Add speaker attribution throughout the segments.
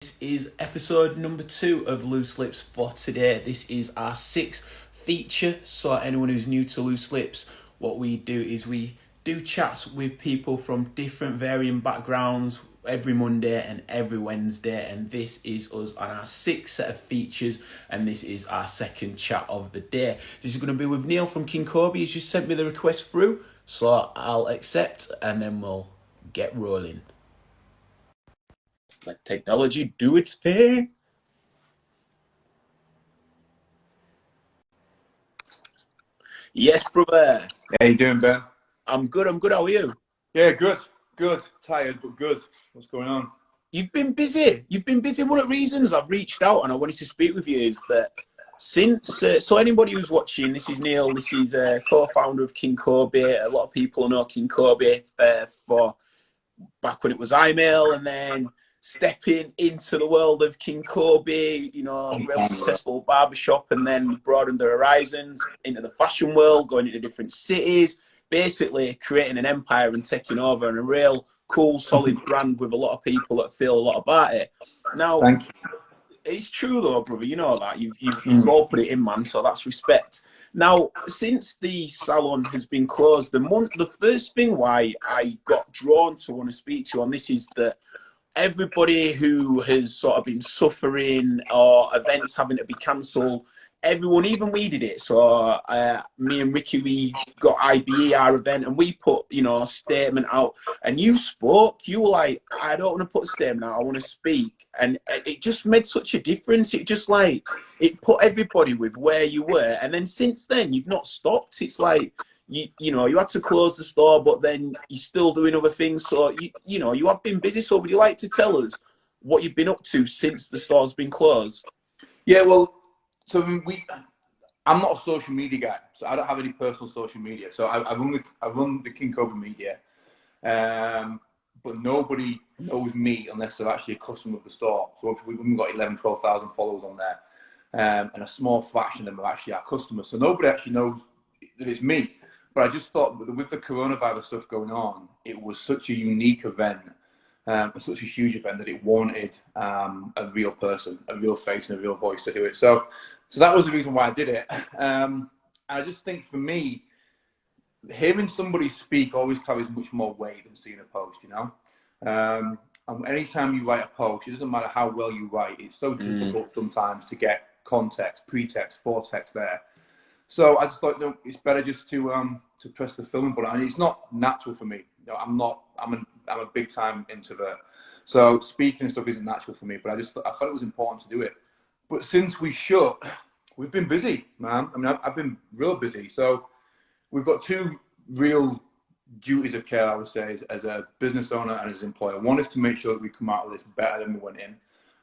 Speaker 1: This is episode number 2 of Loose Lips for today. This is our 6th feature. So anyone who's new to Loose Lips, what we do is we do chats with people from different varying backgrounds every Monday and every Wednesday, and this is us on our 6th set of features, and this is our second chat of the day. This is going to be with Neil from King Koby. He's just sent me the request through, so I'll accept and then we'll get rolling. Let technology do its thing. Yes, brother.
Speaker 2: How you doing, Ben?
Speaker 1: I'm good. How are you?
Speaker 2: Yeah, good. Good. Tired, but good. What's going on?
Speaker 1: You've been busy. One of the reasons I've reached out and I wanted to speak with you is that since so anybody who's watching, this is Neil. This is co-founder of King Koby. A lot of people know King Koby for back when it was iMale, and then stepping into the world of King Koby, real successful barbershop, and then broadened their horizons into the fashion world, going into different cities, basically creating an empire and taking over, and a real cool, solid brand with a lot of people that feel a lot about it. Now,
Speaker 2: Thank you.
Speaker 1: it's true though, brother. You know that you've all put it in, man. So that's respect. Now, since the salon has been closed, the first thing why I got drawn to want to speak to you on this is that everybody who has sort of been suffering or events having to be cancelled, everyone, even we did it. So me and Ricky, we got IBE, our event, and we put, a statement out, and you spoke. You were like, I don't want to put a statement out, I want to speak. And it just made such a difference. It just like, it put everybody with where you were. And then since then, you've not stopped. It's like, you had to close the store, but then you're still doing other things. So, you have been busy. So would you like to tell us what you've been up to since the store's been closed?
Speaker 2: Yeah, well, so I'm not a social media guy, so I don't have any personal social media. So I run the King Koby media, but nobody knows me unless they're actually a customer of the store. So we've got 12,000 followers on there, and a small fraction of them are actually our customers. So nobody actually knows that it's me. But I just thought with the coronavirus stuff going on, it was such a unique event, such a huge event that it wanted a real person, a real face, and a real voice to do it. So that was the reason why I did it. And I just think for me, hearing somebody speak always carries much more weight than seeing a post, And anytime you write a post, it doesn't matter how well you write, it's so difficult sometimes to get context, pretext, foretext there. So I just thought, it's better just to press the filming button. And it's not natural for me. I'm a big time introvert. So speaking and stuff isn't natural for me. But I thought it was important to do it. But since we shut, we've been busy, man. I mean, I've been real busy. So we've got two real duties of care, I would say, as a business owner and as an employer. One is to make sure that we come out of this better than we went in.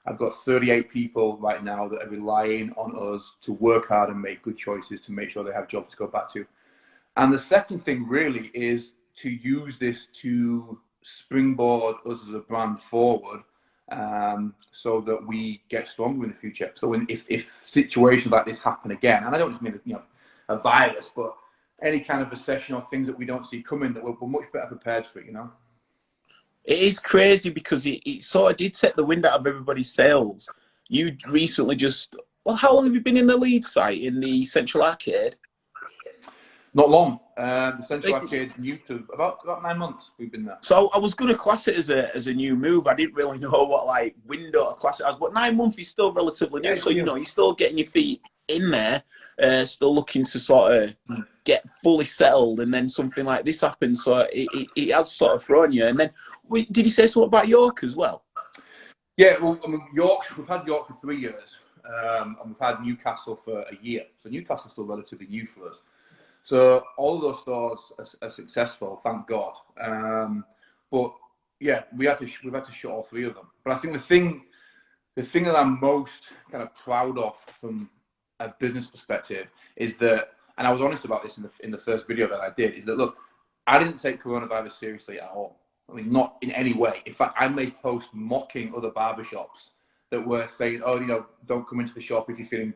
Speaker 2: I've got 38 people right now that are relying on us to work hard and make good choices to make sure they have jobs to go back to. And the second thing really is to use this to springboard us as a brand forward, so that we get stronger in the future. So if situations like this happen again, and I don't just mean a virus, but any kind of recession or things that we don't see coming, that we're much better prepared for it,
Speaker 1: It is crazy because it sort of did take the wind out of everybody's sails. You recently how long have you been in the Leeds site, in the Central Arcade?
Speaker 2: Not long. The Central Arcade new to about 9 months we've been there.
Speaker 1: So I was going to class it as a new move. I didn't really know what window to class it as, but 9 months is still relatively new. So you're still getting your feet in there, still looking to sort of get fully settled, and then something like this happens. So it has sort of thrown you. And then did you say something about York as well?
Speaker 2: Yeah, well, I mean, we've had York for 3 years, and we've had Newcastle for a year. So Newcastle's still relatively new for us. So all of those stores are successful, thank God. But yeah, we've had to shut all 3 of them. But I think the thing that I'm most kind of proud of from a business perspective is that, and I was honest about this in the first video that I did, is that look, I didn't take coronavirus seriously at all. I mean, not in any way. In fact, I made posts mocking other barbershops that were saying, don't come into the shop if you're feeling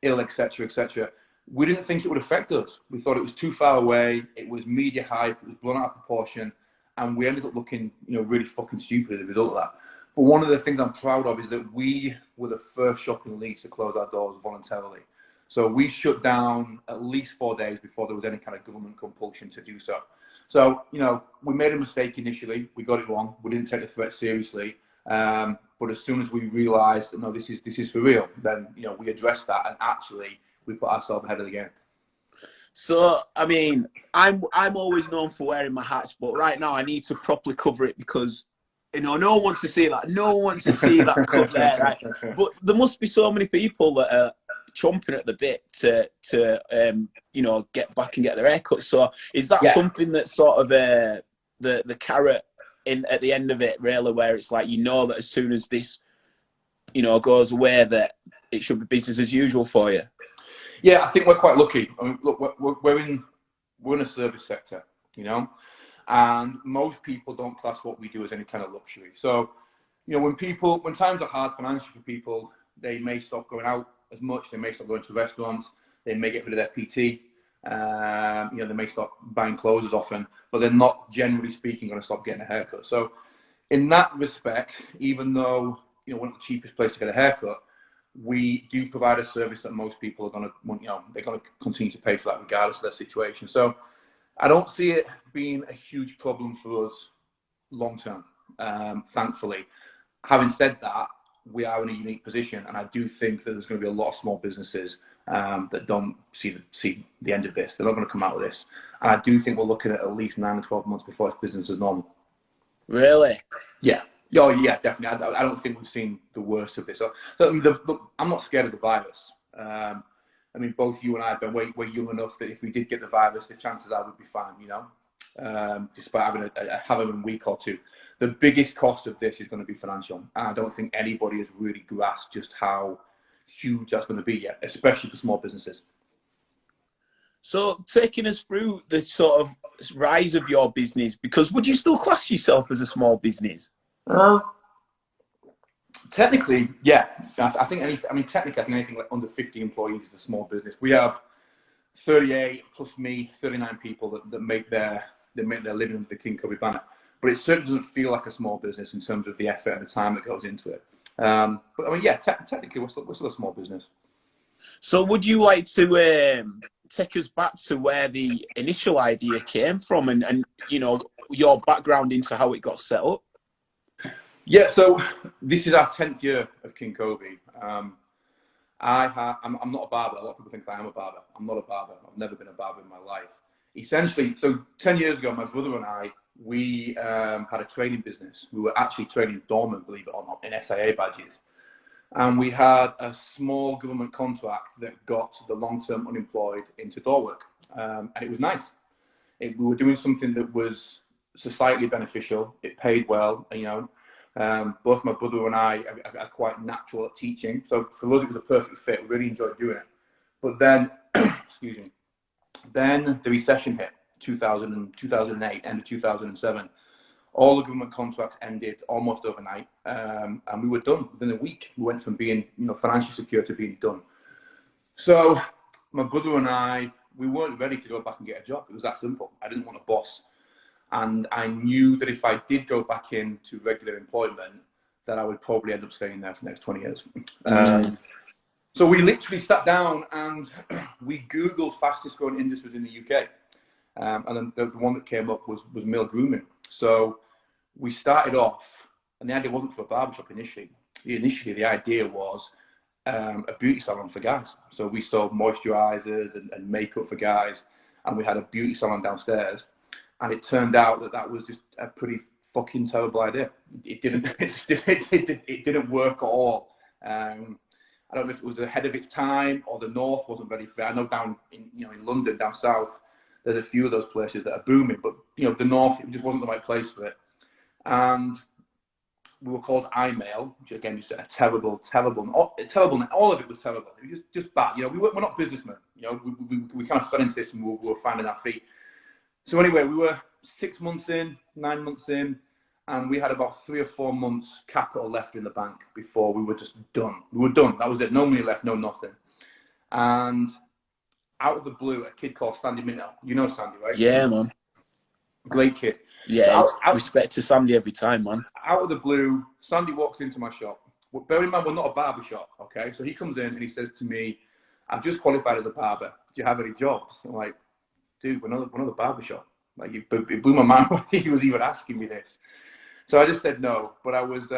Speaker 2: ill, etc., etc. We didn't think it would affect us. We thought it was too far away. It was media hype. It was blown out of proportion, and we ended up looking, really fucking stupid as a result of that. But one of the things I'm proud of is that we were the first shop in Leeds to close our doors voluntarily. So we shut down at least 4 days before there was any kind of government compulsion to do so. So, you know, we made a mistake initially. We got it wrong. We didn't take the threat seriously. But as soon as we realised that, no, this is for real, then, you know, we addressed that, and actually we put ourselves ahead of the game.
Speaker 1: So, I mean, I'm always known for wearing my hats, but right now I need to properly cover it because, you know, no one wants to see that. No one wants to see that cut there, right? But there must be so many people that are chomping at the bit to you know, get back and get their haircuts. So, is that something that's sort of the carrot in at the end of it, really, where it's like, you know, that as soon as this, you know, goes away, that it should be business as usual for you?
Speaker 2: Yeah, I think we're quite lucky. I mean, look, we're in a service sector, you know, and most people don't class what we do as any kind of luxury. So, you know, when times are hard financially for people, they may stop going out as much. They may stop going to restaurants. They may get rid of their PT. You know, they may stop buying clothes as often, but they're not, generally speaking, going to stop getting a haircut. So, in that respect, even though, you know, we're not the cheapest place to get a haircut, we do provide a service that most people are going to, you know, they're going to continue to pay for that regardless of their situation. So I don't see it being a huge problem for us long term, thankfully. Having said that, we are in a unique position, and I do think that there's going to be a lot of small businesses that don't see the end of this. They're not going to come out of this. And I do think we're looking at least 9 to 12 months before it's business as normal.
Speaker 1: Really?
Speaker 2: Yeah. Oh, yeah, definitely. I don't think we've seen the worst of this. So, look, I'm not scared of the virus. I mean, both you and I have been way young enough that if we did get the virus, the chances are we'd be fine, you know, despite having a week or two. The biggest cost of this is going to be financial. And I don't think anybody has really grasped just how huge that's going to be yet, especially for small businesses.
Speaker 1: So, taking us through the sort of rise of your business, because would you still class yourself as a small business?
Speaker 2: Technically, yeah. I think technically, I think anything like under 50 employees is a small business. We have 38 plus me, 39 people that make their living under the King Koby banner. But it certainly doesn't feel like a small business in terms of the effort and the time that goes into it. But I mean, yeah, technically, we're still a small business.
Speaker 1: So, would you like to take us back to where the initial idea came from, and you know, your background into how it got set up?
Speaker 2: Yeah, so this is our 10th year of King Koby. I'm not a barber. A lot of people think I am a barber. I'm not a barber. I've never been a barber in my life. Essentially, so 10 years ago, my brother and I, we had a training business. We were actually training doormen, believe it or not, in SIA badges. And we had a small government contract that got the long-term unemployed into door work. And it was nice. We were doing something that was societally beneficial. It paid well, you know. Both my brother and I are quite natural at teaching. So for us, it was a perfect fit. We really enjoyed doing it. But then, excuse me, then the recession hit, 2008, end of 2007. All the government contracts ended almost overnight, and we were done within a week. We went from being, you know, financially secure to being done. So my brother and I, we weren't ready to go back and get a job. It was that simple. I didn't want a boss. And I knew that if I did go back into regular employment, that I would probably end up staying there for the next 20 years. So we literally sat down and we Googled fastest growing industries in the UK. And then the one that came up was male grooming. So we started off, and the idea wasn't for a barbershop initially. Initially, the idea was a beauty salon for guys. So we sold moisturizers and makeup for guys, and we had a beauty salon downstairs. And it turned out that was just a pretty fucking terrible idea. It didn't work at all. I don't know if it was ahead of its time or the north wasn't ready for it. I know down in London, down south, there's a few of those places that are booming, but the north, it just wasn't the right place for it. And we were called iMale, which again just a terrible. All of it was terrible. It was just bad. We're not businessmen. We kind of fell into this and we were finding our feet. So anyway, we were 6 months in, 9 months in, and we had about 3 or 4 months capital left in the bank before we were just done. We were done. That was it. No money left, no nothing. And out of the blue, a kid called Sandy Minto. You know Sandy, right?
Speaker 1: Yeah, man.
Speaker 2: Great kid.
Speaker 1: Yeah, it's respect to Sandy every time, man.
Speaker 2: Out of the blue, Sandy walks into my shop. Bear in mind, we're not a barber shop, okay? So he comes in and he says to me, I've just qualified as a barber. Do you have any jobs? I'm like, dude, we're not a barber shop. Like, it blew my mind when he was even asking me this. So I just said no. But I was,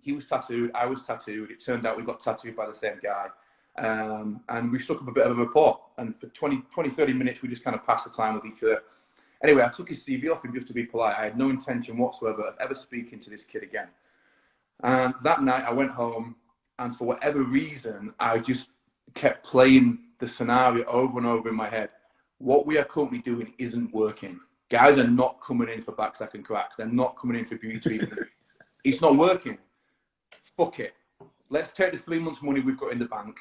Speaker 2: he was tattooed, I was tattooed. It turned out we got tattooed by the same guy. And we struck up a bit of a rapport. And for 20, 30 minutes, we just kind of passed the time with each other. Anyway, I took his CV off him just to be polite. I had no intention whatsoever of ever speaking to this kid again. And that night I went home, and for whatever reason, I just kept playing the scenario over and over in my head. What we are currently doing isn't working. Guys are not coming in for backstack and cracks. They're not coming in for beauty treatment. It's not working. Fuck it. Let's take the 3 months' money we've got in the bank.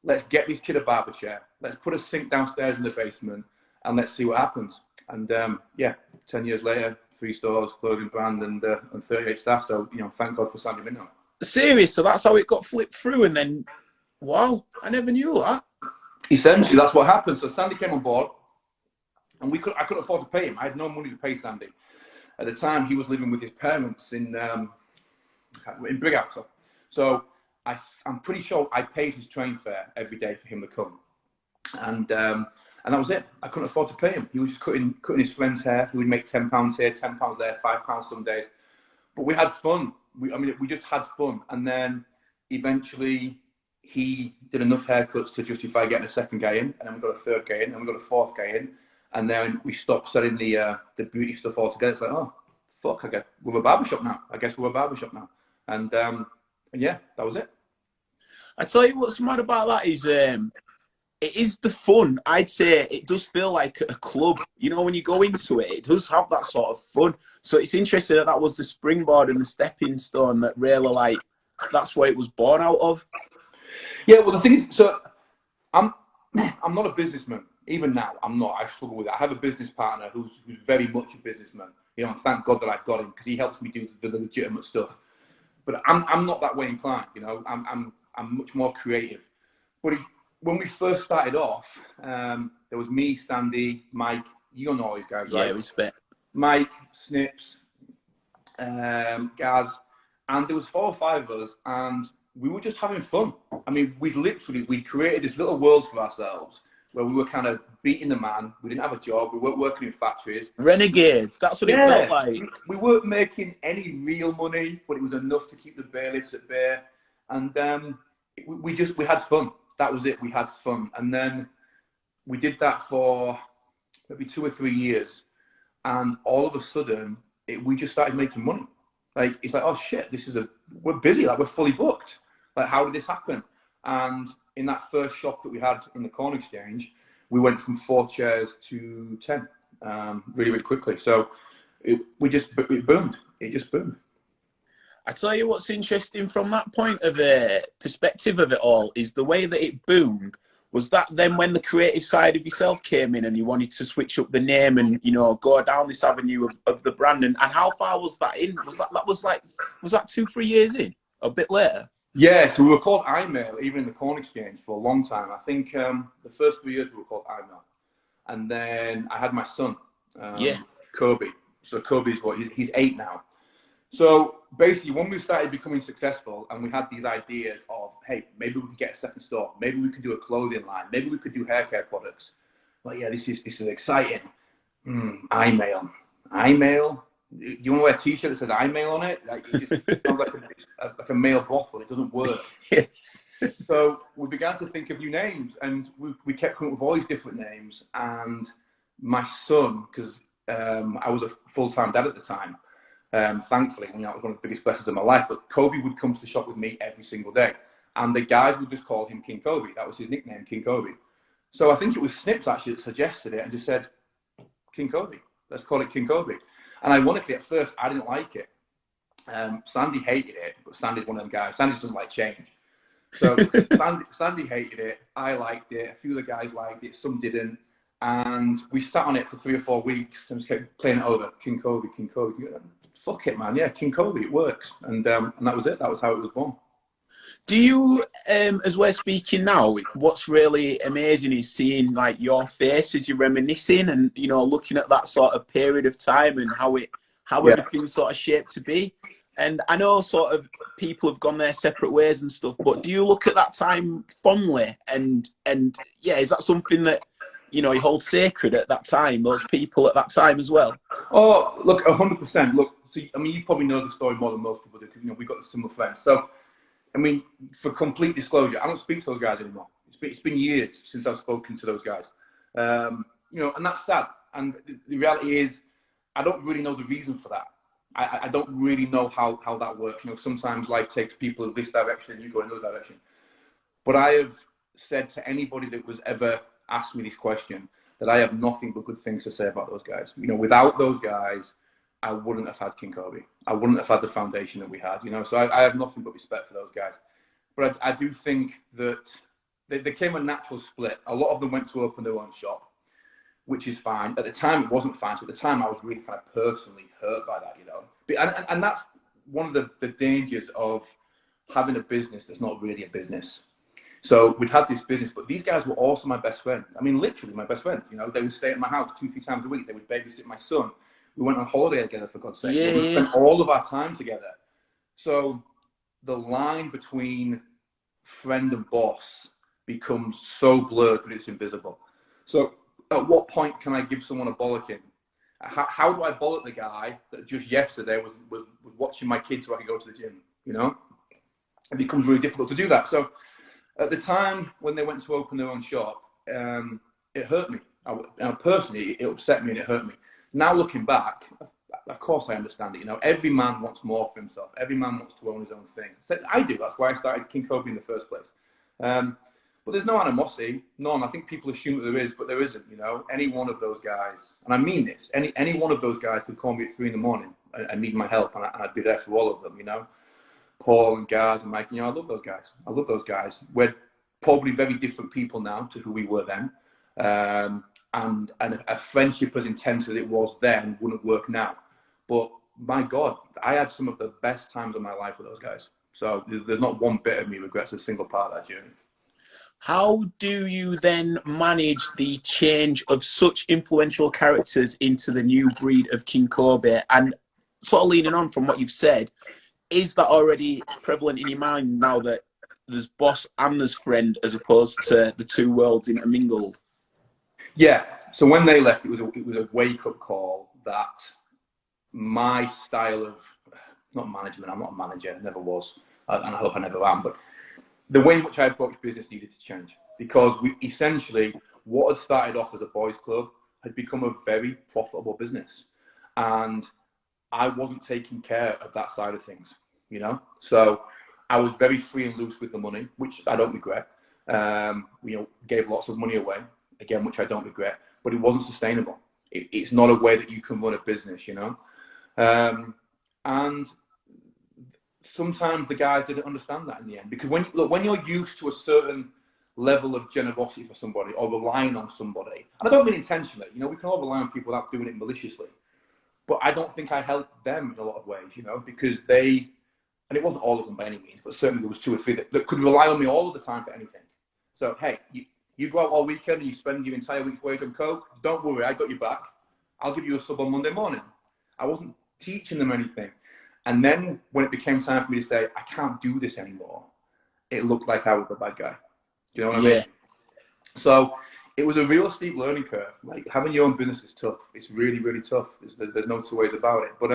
Speaker 2: Let's get this kid a barber chair. Let's put a sink downstairs in the basement, and let's see what happens. And yeah, 10 years later, 3 stores, clothing brand, and 38 staff. So, you know, thank God for Sandy Minnow.
Speaker 1: Serious? So that's how it got flipped through, and then, wow, I never knew that.
Speaker 2: Essentially, that's what happened. So Sandy came on board, and I couldn't afford to pay him. I had no money to pay Sandy. At the time, he was living with his parents in Brighouse. So I'm pretty sure I paid his train fare every day for him to come. And that was it. I couldn't afford to pay him. He was just cutting his friend's hair. He would make £10 here, £10 there, £5 some days. But we had fun. We just had fun. And then eventually he did enough haircuts to justify getting a second guy in. And then we got a third guy in. And we got a fourth guy in. And then we stopped selling the beauty stuff altogether. It's like, oh, fuck, we're a barbershop now. I guess we're a barbershop now. And yeah, that was it.
Speaker 1: I tell you what's mad about that is it is the fun. I'd say it does feel like a club. You know, when you go into it, it does have that sort of fun. So it's interesting that was the springboard and the stepping stone that really, like, that's what it was born out of.
Speaker 2: Yeah, well, the thing is, so I'm not a businessman. Even now, I'm not. I struggle with it. I have a business partner who's very much a businessman. You know, and thank God that I've got him because he helps me do the legitimate stuff. But I'm not that way inclined. You know, I'm much more creative. But when we first started off, there was me, Sandy, Mike. You know all these guys, right?
Speaker 1: Yeah, respect.
Speaker 2: Mike, Snips, Gaz, and there was 4 or 5 of us, and we were just having fun. I mean, we created this little world for ourselves where we were kind of beating the man. We didn't have a job. We weren't working in factories.
Speaker 1: Renegades. That's what it felt like.
Speaker 2: We weren't making any real money, but it was enough to keep the bailiffs at bay. And we had fun. That was it. We had fun. And then we did that for maybe 2 or 3 years. And all of a sudden, we just started making money. Like, it's like, oh shit, we're busy. Like, we're fully booked. Like, how did this happen? And in that first shop that we had in the Corn Exchange, we went from 4 chairs to 10 really, really quickly. So it boomed. It just boomed.
Speaker 1: I tell you what's interesting from that point of perspective of it all is the way that it boomed. Was that then when the creative side of yourself came in and you wanted to switch up the name and, you know, go down this avenue of the brand? And how far was that in? Was that 2-3 years in? A bit later?
Speaker 2: Yeah, so we were called iMale, even in the Corn Exchange, for a long time. I think the first 3 years we were called iMale. And then I had my son, Koby. So Koby's he's 8 now. So basically, when we started becoming successful and we had these ideas of, hey, maybe we could get a second store, maybe we could do a clothing line, maybe we could do hair care products. Like, yeah, this is exciting. iMale. You want to wear a T-shirt that says iMale on it? Like, it just sounds like a male brothel. It doesn't work. So we began to think of new names, and we kept coming up with all these different names. And my son, because I was a full-time dad at the time, thankfully, you know, it was one of the biggest blessings of my life. But Koby would come to the shop with me every single day, and the guys would just call him King Koby. That was his nickname, King Koby. So I think it was Snips actually that suggested it and just said, King Koby. Let's call it King Koby. And ironically, at first, I didn't like it. Sandy hated it, but Sandy's one of them guys. Sandy doesn't like change. So Sandy hated it. I liked it. A few of the guys liked it. Some didn't. And we sat on it for 3 or 4 weeks and just kept playing it over. King Koby, King Koby. Fuck it, man. Yeah, King Koby. It works. And that was it. That was how it was born.
Speaker 1: Do you, as we're speaking now, what's really amazing is seeing like your face as you're reminiscing and, you know, looking at that sort of period of time and how
Speaker 2: Yeah.
Speaker 1: everything's sort of shaped to be. And I know sort of people have gone their separate ways and stuff, but do you look at that time fondly? And yeah, is that something that, you know, you hold sacred at that time, those people at that time as well?
Speaker 2: Oh, look, 100%. Look, so, I mean, you probably know the story more than most people do, because, you know, we've got similar friends. So, I mean, for complete disclosure, I don't speak to those guys anymore. It's been years since I've spoken to those guys. You know, and that's sad. And the reality is, I don't really know the reason for that. I don't really know how that works. You know, sometimes life takes people in this direction and you go in another direction. But I have said to anybody that was ever asked me this question that I have nothing but good things to say about those guys. You know, without those guys, I wouldn't have had King Koby. I wouldn't have had the foundation that we had, you know. So I have nothing but respect for those guys. But I do think that there came a natural split. A lot of them went to open their own shop, which is fine. At the time, it wasn't fine. So at the time, I was really kind of personally hurt by that, you know. And that's one of the dangers of having a business that's not really a business. So we'd had this business, but these guys were also my best friends. I mean, literally my best friends. You know, they would stay at my house 2-3 times a week. They would babysit my son. We went on holiday together, for God's sake.
Speaker 1: Yeah,
Speaker 2: We
Speaker 1: yeah.
Speaker 2: spent all of our time together. So the line between friend and boss becomes so blurred that it's invisible. So at what point can I give someone a bollocking? How do I bollock the guy that just yesterday was watching my kids so I could go to the gym? You know, it becomes really difficult to do that. So at the time when they went to open their own shop, it hurt me. Personally, it upset me and it hurt me. Now looking back, of course I understand it. You know, every man wants more for himself. Every man wants to own his own thing. So I do. That's why I started King Koby in the first place. But there's no animosity, none. I think people assume that there is, but there isn't. You know, any one of those guys, and I mean this, any one of those guys could call me at 3 a.m. and need my help, and I'd be there for all of them. You know, Paul and Gaz and Mike. You know, I love those guys. I love those guys. We're probably very different people now to who we were then. And a friendship as intense as it was then wouldn't work now. But my God, I had some of the best times of my life with those guys. So there's not one bit of me regrets a single part of that journey.
Speaker 1: How do you then manage the change of such influential characters into the new breed of King Koby? And sort of leaning on from what you've said, is that already prevalent in your mind now that there's boss and there's friend as opposed to the two worlds intermingled?
Speaker 2: Yeah. So when they left, it was a wake up call that my style of, not management, I'm not a manager, never was, and I hope I never am, but the way in which I approached business needed to change, because we essentially, what had started off as a boys club had become a very profitable business, and I wasn't taking care of that side of things, you know. So I was very free and loose with the money, which I don't regret. You know, gave lots of money away, again, which I don't regret, but it wasn't sustainable. It's not a way that you can run a business, you know. And sometimes the guys didn't understand that in the end, because when you're used to a certain level of generosity for somebody or relying on somebody, and I don't mean intentionally, you know, we can all rely on people without doing it maliciously, but I don't think I helped them in a lot of ways, you know, because they, and it wasn't all of them by any means, but certainly there was 2 or 3 that could rely on me all of the time for anything. So hey, you go out all weekend and you spend your entire week's wage on coke, don't worry, I got your back. I'll give you a sub on Monday morning. I wasn't teaching them anything. And then when it became time for me to say, I can't do this anymore, it looked like I was the bad guy. Do you know what I mean?
Speaker 1: Yeah.
Speaker 2: So it was a real steep learning curve. Like, having your own business is tough. It's really, really tough. There's no 2 ways about it. But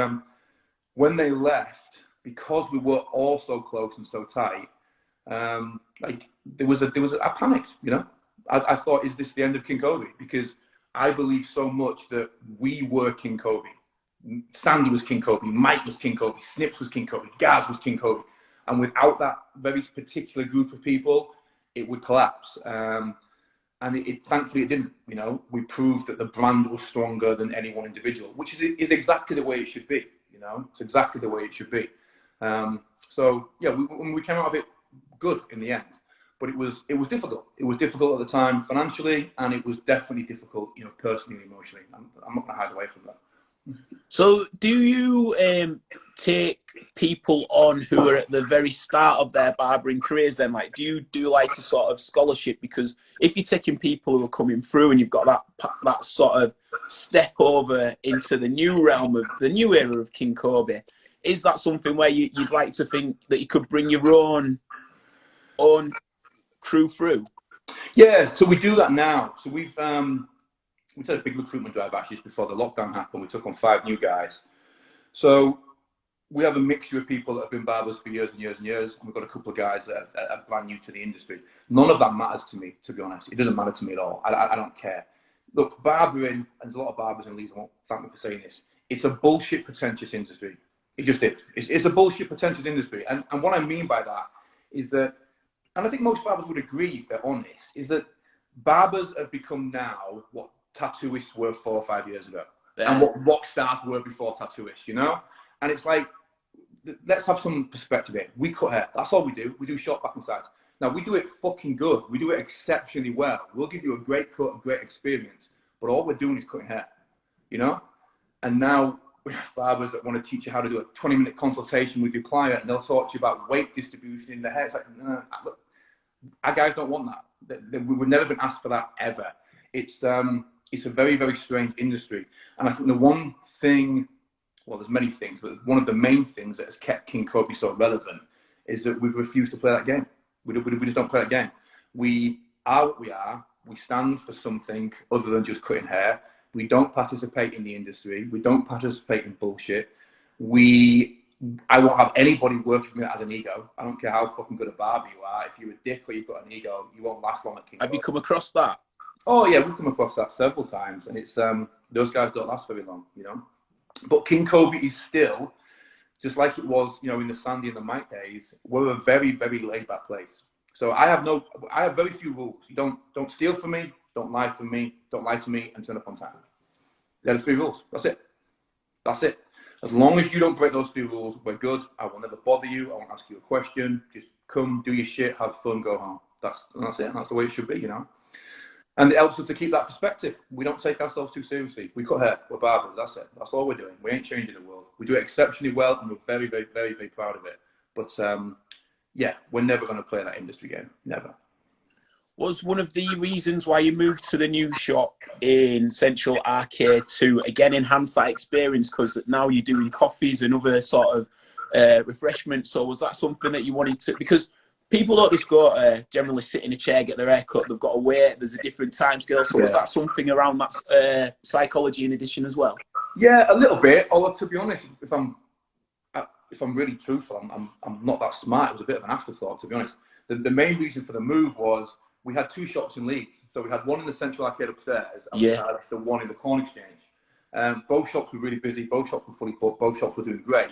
Speaker 2: when they left, because we were all so close and so tight, like I panicked, you know. I thought, is this the end of King Koby? Because I believe so much that we were King Koby. Sandy was King Koby, Mike was King Koby, Snips was King Koby, Gaz was King Koby. And without that very particular group of people, it would collapse. And thankfully it didn't. You know, we proved that the brand was stronger than any one individual, which is exactly the way it should be. You know, it's exactly the way it should be. So yeah, we came out of it good in the end, but it was difficult. It was difficult at the time financially, and it was definitely difficult, you know, personally and emotionally. I'm not going to hide away from that.
Speaker 1: So, do you take people on who are at the very start of their barbering careers? Then, like, do you do like a sort of scholarship? Because if you're taking people who are coming through and you've got that sort of step over into the new realm of the new era of King Koby, is that something where you'd like to think that you could bring your own crew through?
Speaker 2: Yeah, so we do that now. So we did a big recruitment drive actually just before the lockdown happened. We took on 5 new guys. So we have a mixture of people that have been barbers for years and years and years, and we've got a couple of guys that are brand new to the industry. None of that matters to me, to be honest. It doesn't matter to me at all. I don't care. Look, barbering, and there's a lot of barbers in Leeds, I won't thank me for saying this, it's a bullshit, pretentious industry. It just is. It's a bullshit, pretentious industry. And what I mean by that is that, and I think most barbers would agree, if they're honest, is that barbers have become now what tattooists were 4 or 5 years ago. Yeah. And what rock stars were before tattooists, you know? And it's like, let's have some perspective here. We cut hair. That's all we do. We do short back and sides. Now, we do it fucking good. We do it exceptionally well. We'll give you a great cut, a great experience, but all we're doing is cutting hair, you know? And now we have barbers that want to teach you how to do a 20-minute consultation with your client, and they'll talk to you about weight distribution in the hair. It's like, look, our guys don't want that. We've never been asked for that, ever. It's a very, very strange industry. And I think the one thing, well, there's many things, but one of the main things that has kept King Koby so relevant is that we've refused to play that game. We just don't play that game. We are what we are. We stand for something other than just cutting hair. We don't participate in the industry. We don't participate in bullshit. I won't have anybody working for me that has an ego. I don't care how fucking good a barber you are. If you're a dick or you've got an ego, you won't last long at King Koby.
Speaker 1: Have you come across that?
Speaker 2: Oh yeah, we've come across that several times, and it's those guys don't last very long, you know. But King Koby is still, just like it was, you know, in the Sandy and the Mike days, we're a very, very laid back place. So I have very few rules. You don't steal from me, don't lie to me, and turn up on time. They're the 3 rules. That's it. That's it. As long as you don't break those 3 rules, we're good. I will never bother you. I won't ask you a question. Just come, do your shit, have fun, go home. That's it. That's the way it should be, you know. And it helps us to keep that perspective. We don't take ourselves too seriously. We cut hair. We're barbers. That's it. That's all we're doing. We ain't changing the world. We do it exceptionally well, and we're very, very, very, very proud of it. But yeah, we're never going to play that industry game. Never.
Speaker 1: Was one of the reasons why you moved to the new shop in Central Arcade to, again, enhance that experience, because now you're doing coffees and other sort of refreshments? So was that something that you wanted to, because people don't just go generally sit in a chair, get their hair cut, they've got to wait, there's a different time scale. So was that something around that psychology in addition as well?
Speaker 2: Yeah, a little bit. Although, to be honest, if I'm really truthful, I'm not that smart. It was a bit of an afterthought, to be honest. The main reason for the move was we had 2 shops in Leeds. So we had one in the Central Arcade upstairs, and we had the one in the Corn Exchange. Both shops were really busy. Both shops were fully booked. Both shops were doing great.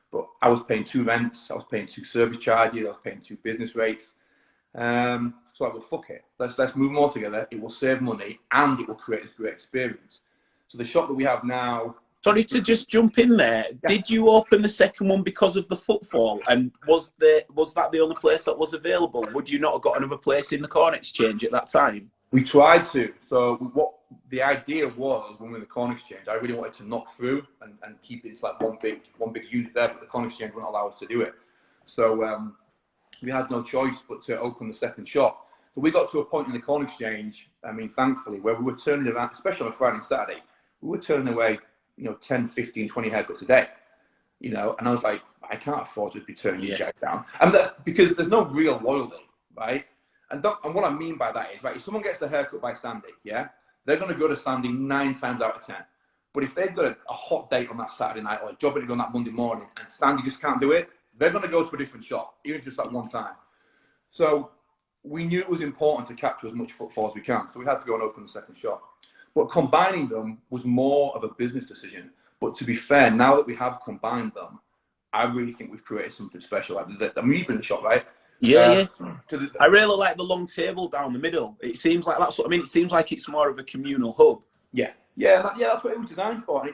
Speaker 2: But I was paying 2 rents. I was paying 2 service charges. I was paying 2 business rates. So I go, fuck it. Let's move them all together. It will save money, and it will create this great experience. So the shop that we have now.
Speaker 1: Sorry to just jump in there. Yeah. Did you open the second one because of the footfall? And was that the only place that was available? Would you not have got another place in the Corn Exchange at that time?
Speaker 2: We tried to. So what the idea was, when we were in the Corn Exchange, I really wanted to knock through and keep it to like one big unit there, but the Corn Exchange wouldn't allow us to do it. So we had no choice but to open the second shop. So we got to a point in the Corn Exchange, I mean, thankfully, where we were turning around, especially on a Friday and Saturday, we were turning away, you know, 10, 15, 20 haircuts a day, you know, and I was like, I can't afford to be turning these guys down. And that's because there's no real loyalty, right? And what I mean by that is, right, if someone gets their haircut by Sandy, yeah, they're going to go to Sandy 9 times out of 10. But if they've got a hot date on that Saturday night or a job interview on that Monday morning and Sandy just can't do it, they're going to go to a different shop, even if just that one time. So we knew it was important to capture as much footfall as we can. So we had to go and open the second shop. But combining them was more of a business decision. But to be fair, now that we have combined them, I really think we've created something special. I mean, you've been in the shop, right?
Speaker 1: Yeah. I really like the long table down the middle. It seems like that's what I mean. It seems like it's more of a communal hub.
Speaker 2: Yeah, that's what it was designed for. And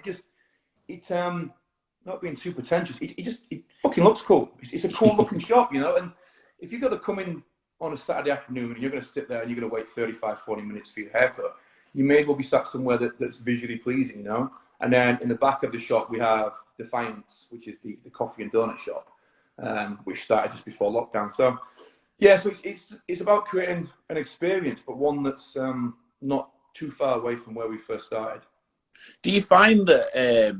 Speaker 2: it's not being too pretentious. It fucking looks cool. It's a cool looking shop, you know. And if you've got to come in on a Saturday afternoon and you're going to sit there and you're going to wait 35, 40 minutes for your haircut, you may as well be sat somewhere that's visually pleasing, you know. And then in the back of the shop, we have Defiance, which is the coffee and donut shop, which started just before lockdown. So, yeah, so it's about creating an experience, but one that's not too far away from where we first started.
Speaker 1: Do you find that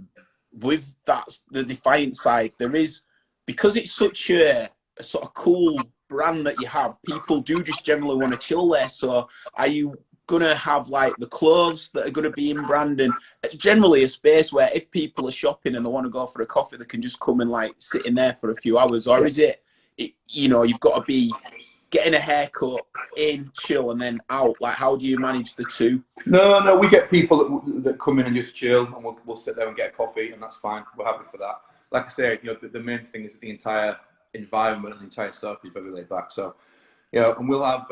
Speaker 1: with the Defiance side, there is, because it's such a sort of cool brand that you have, people do just generally want to chill there? So are you gonna have like the clothes that are gonna be in brand, and generally a space where if people are shopping and they want to go for a coffee, they can just come and like sit in there for a few hours? Or is it, you know, you've got to be getting a haircut, in, chill, and then out? Like, how do you manage the two?
Speaker 2: No, we get people that come in and just chill, and we'll sit there and get a coffee, and that's fine. We're happy for that. Like I say, you know, the main thing is that the entire environment and the entire setup is very laid back. So, you know, and we'll have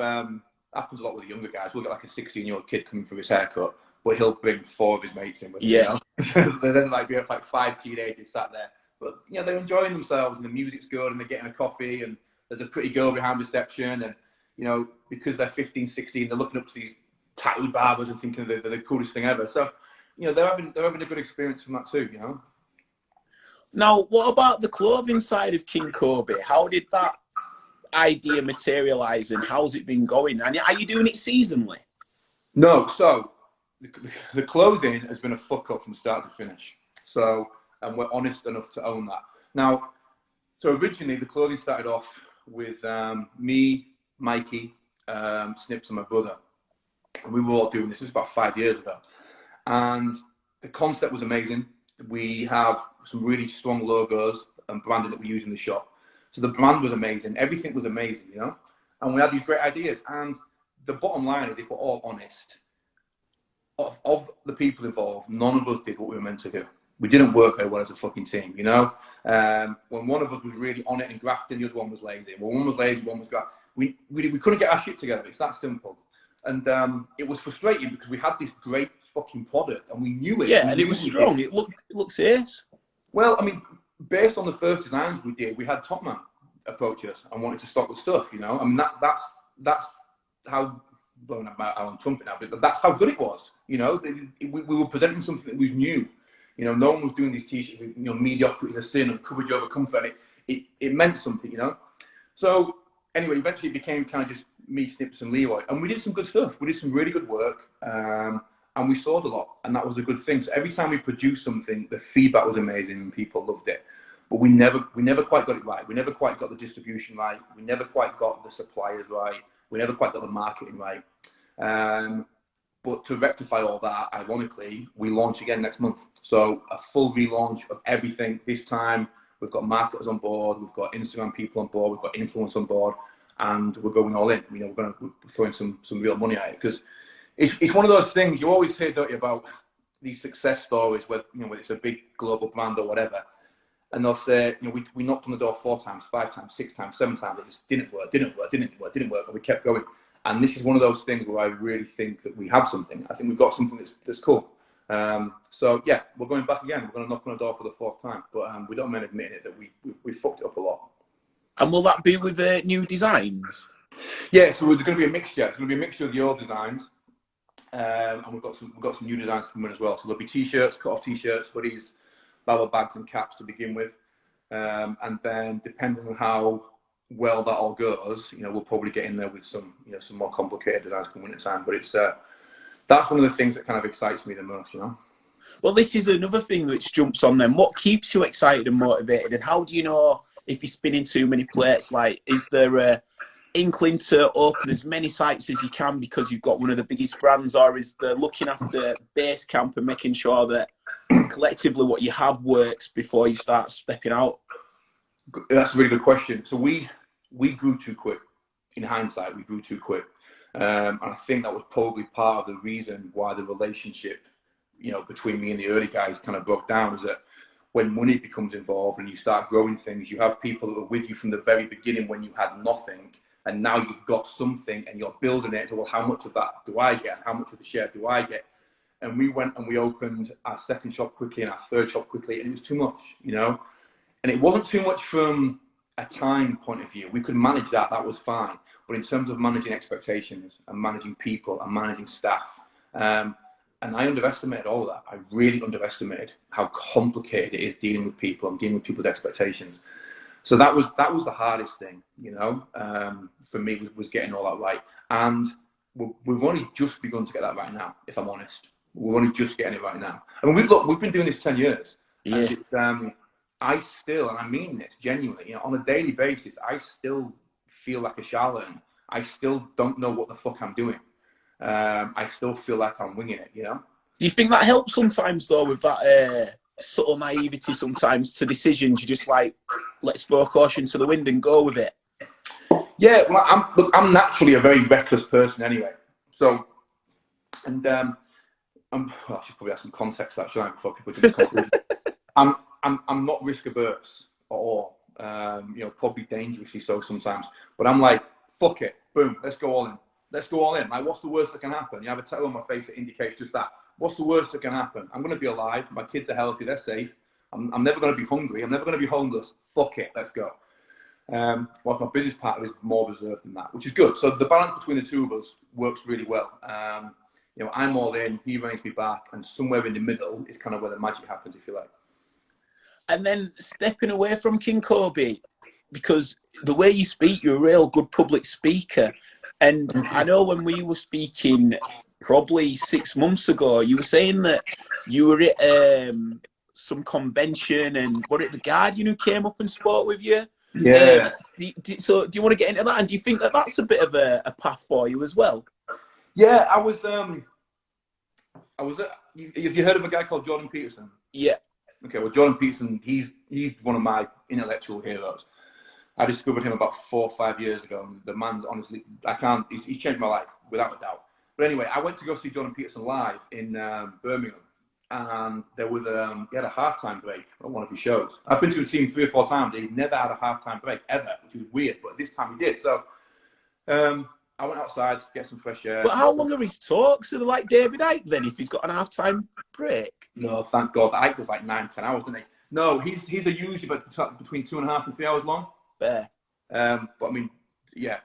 Speaker 2: happens a lot with the younger guys. We'll get like a 16-year-old kid coming for his haircut, but he'll bring 4 of his mates in with him.
Speaker 1: Yeah.
Speaker 2: You know? Then like we have like 5 teenagers sat there, but you know, they're enjoying themselves, and the music's good, and they're getting a coffee, and there's a pretty girl behind reception, and you know, because they're 15, 16, they're looking up to these tattooed barbers and thinking they're the coolest thing ever. So, you know, they're having a good experience from that too, you know.
Speaker 1: Now, what about the clothing side of King Koby? How did that idea materialize, and how's it been going? And are you doing it seasonally?
Speaker 2: No, so the clothing has been a fuck up from start to finish. So, and we're honest enough to own that. Now, so originally the clothing started off with me, Mikey, Snips, and my brother. And we were all doing this. This was about 5 years ago. And the concept was amazing. We have some really strong logos and branding that we use in the shop. So the brand was amazing. Everything was amazing, you know? And we had these great ideas. And the bottom line is, if we're all honest, of the people involved, none of us did what we were meant to do. We didn't work very well as a fucking team, you know? When one of us was really on it and grafting, the other one was lazy. When one was lazy, one was grafting. We couldn't get our shit together. It's that simple. And it was frustrating because we had this great fucking product and we knew it.
Speaker 1: Yeah, and it was strong. It looks ace.
Speaker 2: Well, I mean, based on the first designs we did, we had Top Man approach us and wanted to stock the stuff, you know? I mean, that's how, blowing up Alan Trumpet now, but that's how good it was, you know? We were presenting something that was new. You know, no one was doing these t-shirts with, you know, mediocrity is a sin and coverage over comfort. It meant something, you know? So, anyway, eventually it became kind of just me, Snips, and Leroy. And we did some good stuff. We did some really good work. And we sold a lot. And that was a good thing. So every time we produced something, the feedback was amazing and people loved it. But we never quite got it right. We never quite got the distribution right. We never quite got the suppliers right. We never quite got the marketing right. But to rectify all that, ironically, we launch again next month. So a full relaunch of everything. This time, we've got marketers on board, we've got Instagram people on board, we've got influence on board, and we're going all in. You know, we're throwing some real money at it, because it's one of those things you always hear, don't you, about these success stories where, you know, whether it's a big global brand or whatever, and they'll say, you know, we knocked on the door 4 times, 5 times, 6 times, 7 times, it just didn't work, and we kept going. And this is one of those things where I really think that we have something. I think we've got something that's cool. So yeah, we're going back again. We're going to knock on the door for the 4th time, but we don't mind admitting it that we fucked it up a lot.
Speaker 1: And will that be with new designs?
Speaker 2: Yeah, so there's going to be a mixture. It's going to be a mixture of the old designs, and we've got some new designs coming as well. So there'll be t-shirts, cut-off t-shirts, hoodies, barber bags, and caps to begin with, and then depending on how well that all goes, you know, we'll probably get in there with some, you know, some more complicated designs come winter time. But it's that's one of the things that kind of excites me the most, you know.
Speaker 1: Well, this is another thing which jumps on them. What keeps you excited and motivated, and how do you know if you're spinning too many plates? Like, is there a inkling to open as many sites as you can because you've got one of the biggest brands, or is there looking after base camp and making sure that collectively what you have works before you start stepping out?
Speaker 2: That's a really good question. So we grew too quick. In hindsight, we grew too quick. And I think that was probably part of the reason why the relationship, you know, between me and the early guys kind of broke down, is that when money becomes involved and you start growing things, you have people that were with you from the very beginning when you had nothing, and now you've got something and you're building it. So, well, how much of that do I get? How much of the share do I get? And we went and we opened our 2nd shop quickly and our 3rd shop quickly, and it was too much, you know? And it wasn't too much from a time point of view. We could manage that, that was fine. But in terms of managing expectations and managing people and managing staff, And I underestimated all of that. I really underestimated how complicated it is dealing with people and dealing with people's expectations. So that was the hardest thing, you know, for me was getting all that right. And we've only just begun to get that right now, if I'm honest. We're only just getting it right now. I mean, we've been doing this 10 years.
Speaker 1: Yeah.
Speaker 2: And I still, and I mean this genuinely, you know, on a daily basis, I still feel like a charlatan. I still don't know what the fuck I'm doing. I still feel like I'm winging it, you know?
Speaker 1: Do you think that helps sometimes, though, with that subtle naivety sometimes to decisions? You just like, let's throw caution to the wind and go with it.
Speaker 2: Yeah, well, I'm naturally a very reckless person anyway. So, and well, I should probably have some context actually before people jump to conclusions. I'm not risk averse at all. You know, probably dangerously so sometimes. But I'm like, fuck it, boom, let's go all in. Let's go all in. Like, what's the worst that can happen? You have a tattoo on my face that indicates just that. What's the worst that can happen? I'm going to be alive. My kids are healthy. They're safe. I'm never going to be hungry. I'm never going to be homeless. Fuck it. Let's go. Whilst my business partner is more reserved than that, which is good. So the balance between the two of us works really well. You know, I'm all in. He reins me back, and somewhere in the middle is kind of where the magic happens, if you like.
Speaker 1: And then stepping away from King Koby, because the way you speak, you're a real good public speaker. And I know when we were speaking probably 6 months ago, you were saying that you were at some convention and what it the Guardian who came up and spoke with you.
Speaker 2: Yeah.
Speaker 1: So do you want to get into that? And do you think that that's a bit of a path for you as well?
Speaker 2: Yeah, I was at, have you heard of a guy called Jordan Peterson?
Speaker 1: Yeah.
Speaker 2: Okay, well, Jordan Peterson, he's one of my intellectual heroes. I discovered him about 4 or 5 years ago. And the man, honestly, he's changed my life, without a doubt. But anyway, I went to go see Jordan Peterson live in Birmingham. And there was he had a halftime break at one of his shows. I've been to a team 3 or 4 times. He's never had a halftime break, ever, which was weird. But this time he did. So I went outside to get some fresh air.
Speaker 1: But how long are his talks? Are they like David Icke then, if he's got an halftime break?
Speaker 2: No, thank God. Icke was like 9, 10 hours, didn't he? No, he's usually between 2.5 and 3 hours long.
Speaker 1: Fair.
Speaker 2: But I mean, yeah,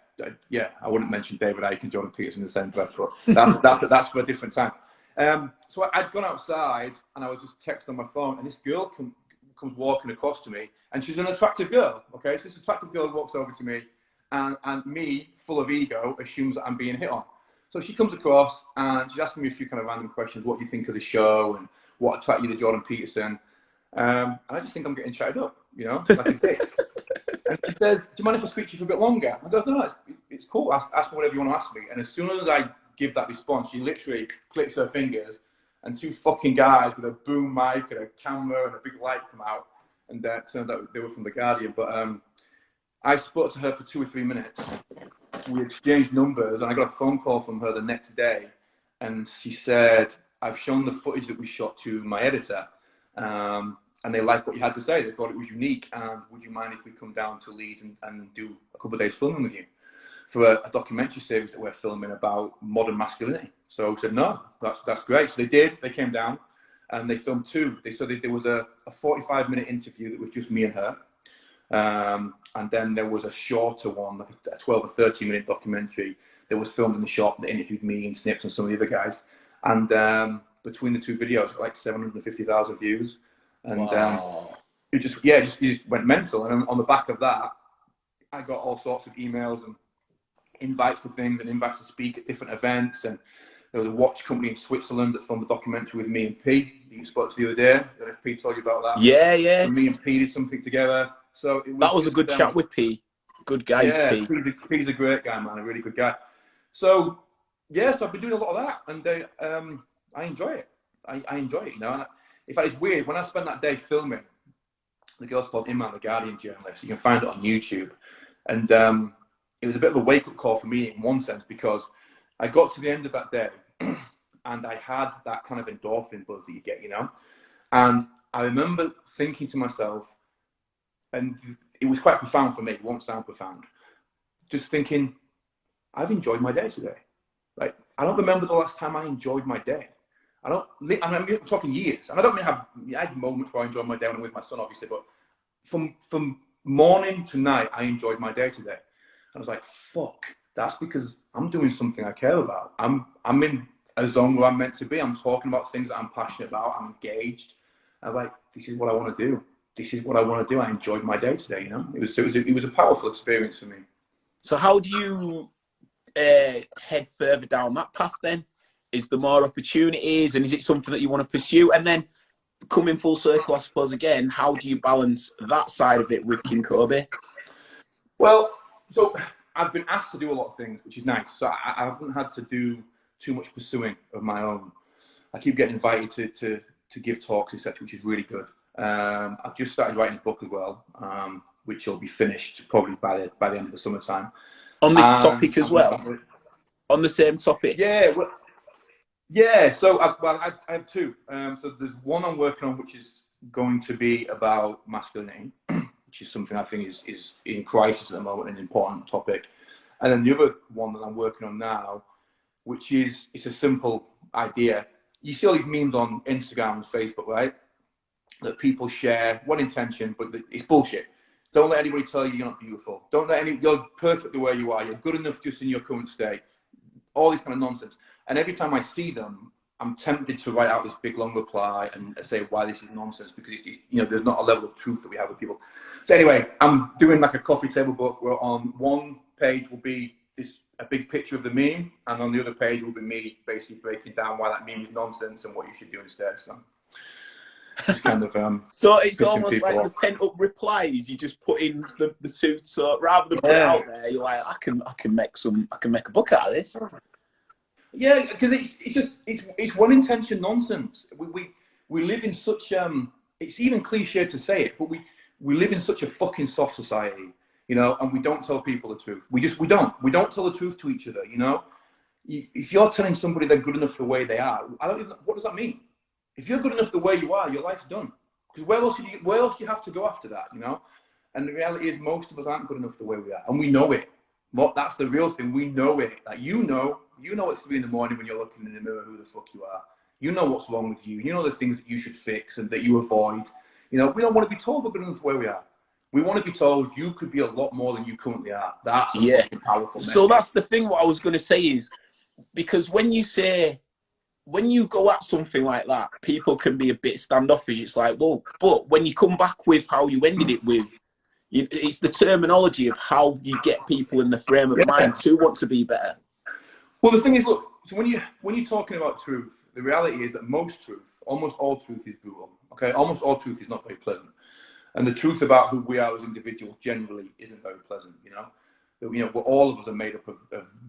Speaker 2: I wouldn't mention David Icke and Jordan Peterson in the same breath, but that's for a different time. So I'd gone outside and I was just texting on my phone, and this girl comes walking across to me, and she's an attractive girl. Okay, so this attractive girl walks over to me, and me, full of ego, assumes that I'm being hit on. So she comes across and she's asking me a few kind of random questions. What do you think of the show, and what attracted you to Jordan Peterson? And I just think I'm getting chatted up, you know, like a dick. And she says, do you mind if I speak to you for a bit longer? I go, no, it's cool. Ask me whatever you want to ask me. And as soon as I give that response, she literally clicks her fingers, and 2 fucking guys with a boom mic and a camera and a big light come out. And it turned out they were from The Guardian. But I spoke to her for 2 or 3 minutes. We exchanged numbers, and I got a phone call from her the next day. And she said, I've shown the footage that we shot to my editor. And they liked what you had to say. They thought it was unique. And would you mind if we come down to Leeds and do a couple of days filming with you for a documentary series that we're filming about modern masculinity? So I said, no, that's great. So they did. They came down and they filmed 2. There was a 45-minute interview that was just me and her. And then there was a shorter one, like a 12 or 13-minute documentary that was filmed in the shop that interviewed me and Snips and some of the other guys. And between the 2 videos, like 750,000 views. And
Speaker 1: wow.
Speaker 2: it just went mental. And on the back of that, I got all sorts of emails and invites to things and invites to speak at different events. And there was a watch company in Switzerland that filmed a documentary with me and P. You spoke to the other day. I don't know if P told you about that.
Speaker 1: Yeah, yeah.
Speaker 2: And me and P did something together. So
Speaker 1: that was a good chat with P. Good guys,
Speaker 2: yeah,
Speaker 1: P.
Speaker 2: P's a great guy, man. A really good guy. So yeah, so I've been doing a lot of that, and I enjoy it. I enjoy it, you know. And in fact, it's weird when I spent that day filming. The girl's called iMale, the Guardian journalist. You can find it on YouTube, and it was a bit of a wake-up call for me in one sense, because I got to the end of that day and I had that kind of endorphin buzz that you get, you know. And I remember thinking to myself, and it was quite profound for me. It won't sound profound. Just thinking, I've enjoyed my day today. Like, I don't remember the last time I enjoyed my day. I'm talking years. And I don't mean I had moments where I enjoyed my day when I'm with my son, obviously, but from morning to night, I enjoyed my day today. And I was like, fuck, that's because I'm doing something I care about. I'm in a zone where I'm meant to be. I'm talking about things that I'm passionate about. I'm engaged. I'm like, this is what I want to do. This is what I want to do. I enjoyed my day today. You know, it was a powerful experience for me.
Speaker 1: So how do you head further down that path then? Is there more opportunities, and is it something that you want to pursue? And then coming full circle, I suppose, again, how do you balance that side of it with King Koby?
Speaker 2: Well, so I've been asked to do a lot of things, which is nice. So I haven't had to do too much pursuing of my own. I keep getting invited to give talks, etc., which is really good. I've just started writing a book as well, which will be finished probably by the end of the summertime.
Speaker 1: On this topic as well? On the same topic?
Speaker 2: Yeah. Well, yeah. So I have two. So there's one I'm working on, which is going to be about masculinity, which is something I think is in crisis at the moment, an important topic. And then the other one that I'm working on now, which is, it's a simple idea. You see all these memes on Instagram and Facebook, right? That people share, one intention, but it's bullshit. Don't let anybody tell you you're not beautiful. Don't let you're perfect the way you are. You're good enough just in your current state. All these kind of nonsense. And every time I see them, I'm tempted to write out this big long reply and say why this is nonsense, because it's, you know, there's not a level of truth that we have with people. So anyway, I'm doing like a coffee table book where on one page will be a big picture of the meme, and on the other page will be me basically breaking down why that meme is nonsense and what you should do instead. So it's kind of
Speaker 1: so it's almost like the pent up replies. You just put in the two. So rather than put it out there, you're like, I can make a book out of this.
Speaker 2: Yeah, because it's one intention nonsense. We live in such it's even cliche to say it, but we live in such a fucking soft society, you know, and we don't tell people the truth. We don't tell the truth to each other, you know. If you're telling somebody they're good enough the way they are, what does that mean? If you're good enough the way you are, your life's done. Because where else do you have to go after that, you know? And the reality is most of us aren't good enough the way we are, and we know it. That's the real thing. We know it. Like, you know at 3 in the morning when you're looking in the mirror who the fuck you are. You know what's wrong with you. You know the things that you should fix and that you avoid. You know, we don't want to be told we're good enough the way we are. We want to be told you could be a lot more than you currently are. That's a fucking powerful message.
Speaker 1: So that's the thing. What I was going to say is, because when you go at something like that, people can be a bit standoffish. It's like, well, but when you come back with how you ended it with, it's the terminology of how you get people in the frame of mind to want to be better.
Speaker 2: Well, the thing is, look, so when you're talking about truth, the reality is that most truth, almost all truth, is brutal. Okay, almost all truth is not very pleasant, and the truth about who we are as individuals generally isn't very pleasant. You know, all of us are made up of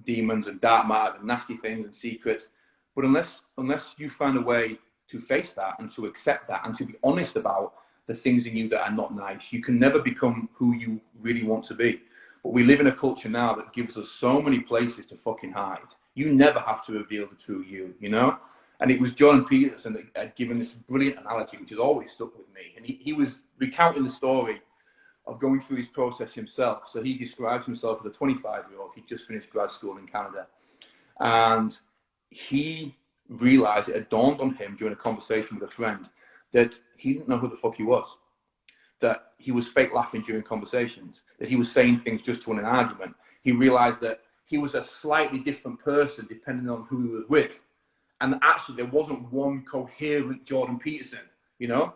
Speaker 2: demons and dark matter and nasty things and secrets. But unless you find a way to face that and to accept that and to be honest about the things in you that are not nice, you can never become who you really want to be. But we live in a culture now that gives us so many places to fucking hide. You never have to reveal the true you, you know? And it was Jordan Peterson that had given this brilliant analogy, which has always stuck with me. And he was recounting the story of going through this process himself. So he describes himself as a 25-year-old. He just finished grad school in Canada. And he realized, it had dawned on him during a conversation with a friend, that he didn't know who the fuck he was. That he was fake laughing during conversations, that he was saying things just to win an argument. He realized that he was a slightly different person depending on who he was with. And actually there wasn't one coherent Jordan Peterson, you know?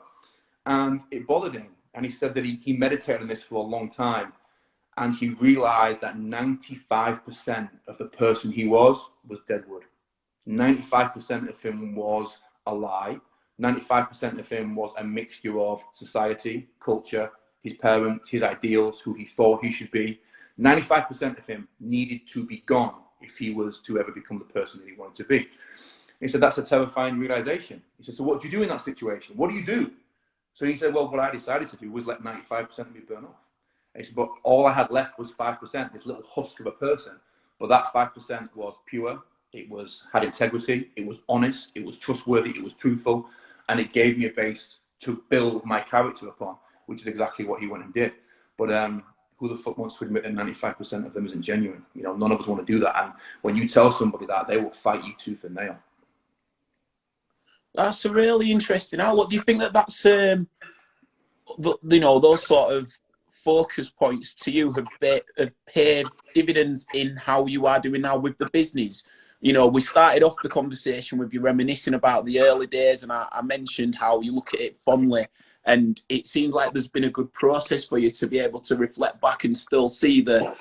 Speaker 2: And it bothered him. And he said that he meditated on this for a long time. And he realized that 95% of the person he was deadwood. 95% of him was a lie. 95% of him was a mixture of society, culture, his parents, his ideals, who he thought he should be. 95% of him needed to be gone if he was to ever become the person that he wanted to be. He said, that's a terrifying realization. He said, so what do you do in that situation? What do you do? So he said, well, what I decided to do was let 95% of me burn off. And he said, but all I had left was 5%, this little husk of a person. But that 5% was pure. It had integrity. It was honest. It was trustworthy. It was truthful. And it gave me a base to build my character upon, which is exactly what he went and did. But who the fuck wants to admit that 95% of them isn't genuine? You know, none of us want to do that. And when you tell somebody that, they will fight you tooth and nail.
Speaker 1: That's a really interesting outlook. Do you think that's, you know, those sort of focus points to you have paid dividends in how you are doing now with the business? you know, we started off the conversation with you reminiscing about the early days, and I mentioned how you look at it fondly, and it seems like there's been a good process for you to be able to reflect back and still see the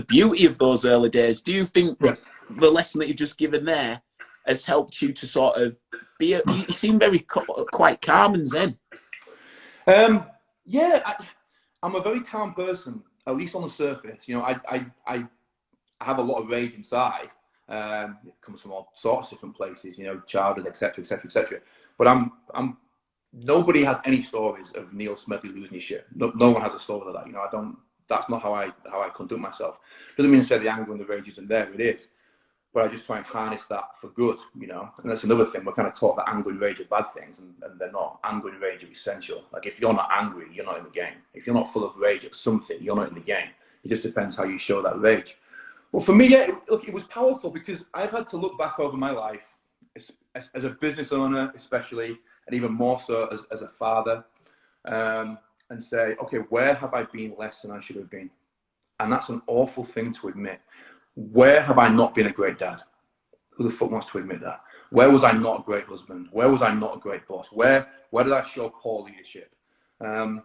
Speaker 1: beauty of those early days. Do you think the lesson that you've just given there has helped you to sort of be you seem very quite calm and zen?
Speaker 2: Yeah, I'm a very calm person, at least on the surface. You know, I have a lot of rage inside. It comes from all sorts of different places, you know, childhood, etc., etc., etc. But nobody has any stories of Neil Smedley losing his shit. No one has a story like that. You know, I don't. That's not how I conduct myself. Doesn't mean to say the anger and the rage isn't there. It is. But I just try and harness that for good, you know. And that's another thing. We're kind of taught that anger and rage are bad things, and they're not. Anger and rage are essential. Like, if you're not angry, you're not in the game. If you're not full of rage at something, you're not in the game. It just depends how you show that rage. Well, for me, yeah, look, it was powerful because I've had to look back over my life as a business owner, especially, and even more so as a father, and say, okay, where have I been less than I should have been? And that's an awful thing to admit. Where have I not been a great dad? Who the fuck wants to admit that? Where was I not a great husband? Where was I not a great boss? Where did I show poor leadership? And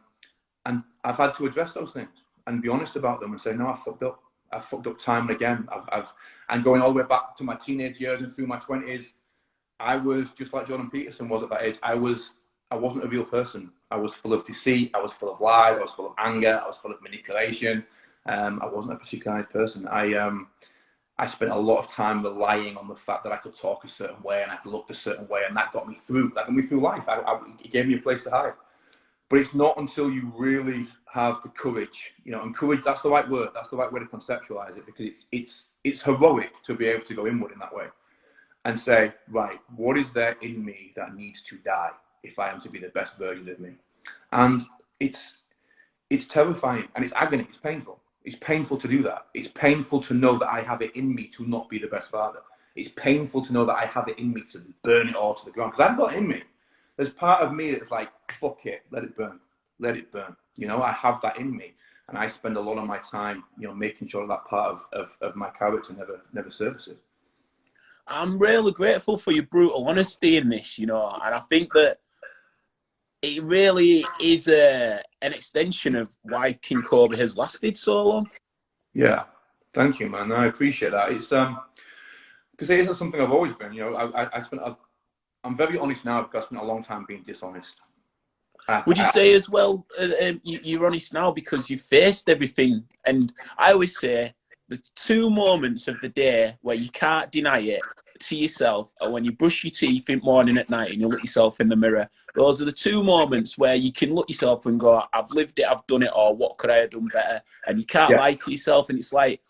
Speaker 2: I've had to address those things and be honest about them and say, no, I fucked up. I fucked up time and again. And going all the way back to my teenage years and through my 20s, I was just like Jordan Peterson was at that age. I wasn't a real person. I was full of deceit. I was full of lies. I was full of anger. I was full of manipulation. I wasn't a particularly nice person. I spent a lot of time relying on the fact that I could talk a certain way and I could look a certain way, and that got me through. That got me through life. It gave me a place to hide. But it's not until you really have the courage, you know, and courage, that's the right word. That's the right way to conceptualize it, because it's heroic to be able to go inward in that way and say, right, what is there in me that needs to die if I am to be the best version of me? And it's terrifying, and it's agony. It's painful. It's painful to do that. It's painful to know that I have it in me to not be the best father. It's painful to know that I have it in me to burn it all to the ground, because I've got it in me. There's part of me that's like, fuck it, let it burn. Let it burn. You know, I have that in me. And I spend a lot of my time, you know, making sure that part of my character never surfaces.
Speaker 1: I'm really grateful for your brutal honesty in this, you know, and I think that it really is an extension of why King Koby has lasted so long.
Speaker 2: Yeah, thank you, man. I appreciate that. It's because it isn't something I've always been. You know, I'm very honest now because I spent a long time being dishonest.
Speaker 1: Would you say as well, you're honest now because you faced everything? And I always say the two moments of the day where you can't deny it to yourself are when you brush your teeth in the morning, at night, and you look yourself in the mirror. Those are the two moments where you can look yourself and go, I've lived it, I've done it, or what could I have done better? And you can't lie to yourself. And it's like,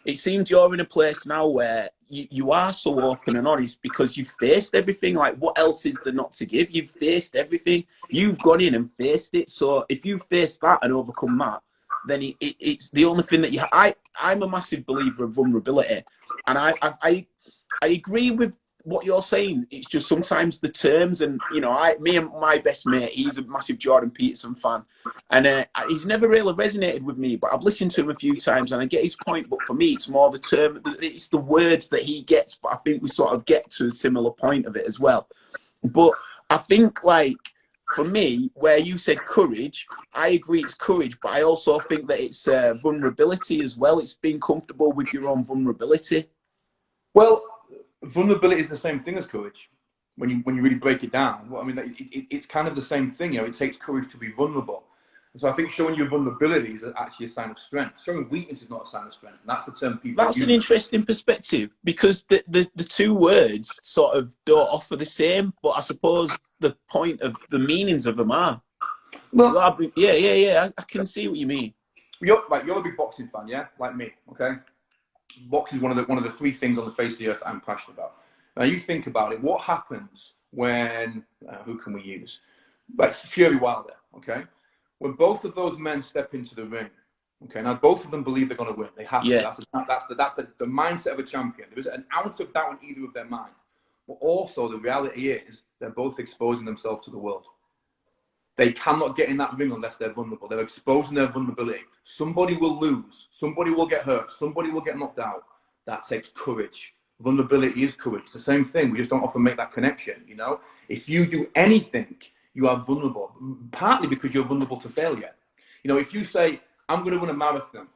Speaker 1: it seems you're in a place now where you are so open and honest because you've faced everything. Like, what else is there not to give? You've faced everything. You've gone in and faced it. So if you face that and overcome that, then it's the only thing that you. I'm a massive believer of vulnerability, and I agree with what you're saying. It's just sometimes the terms, and you know, me and my best mate, he's a massive Jordan Peterson fan, and he's never really resonated with me, but I've listened to him a few times and I get his point. But for me, it's more the term, it's the words that he gets, but I think we sort of get to a similar point of it as well. But I think, like, for me, where you said courage, I agree it's courage, but I also think that it's vulnerability as well. It's being comfortable with your own vulnerability.
Speaker 2: Well, vulnerability is the same thing as courage. When you really break it down, well, I mean, it's kind of the same thing. You know, it takes courage to be vulnerable. And so I think showing your vulnerability is actually a sign of strength. Showing weakness is not a sign of strength. And that's the term people use.
Speaker 1: That's an interesting perspective, because the two words sort of don't offer the same, but I suppose the point of the meanings of them are. Well, so yeah. I can see what you mean.
Speaker 2: You're a big boxing fan, yeah, like me. Okay, boxing is one of the three things on the face of the earth that I'm passionate about. Now you think about it. What happens when who can we use? Like Fury Wilder. Okay, when both of those men step into the ring. Okay, now both of them believe they're going to win. They have to. That's the mindset of a champion. There isn't an ounce of doubt in either of their mind. But also the reality is they're both exposing themselves to the world. They cannot get in that ring unless they're vulnerable. They're exposing their vulnerability. Somebody will lose. Somebody will get hurt. Somebody will get knocked out. That takes courage. Vulnerability is courage. It's the same thing. We just don't often make that connection, you know? If you do anything, you are vulnerable, partly because you're vulnerable to failure. You know, if you say, I'm going to run a marathon,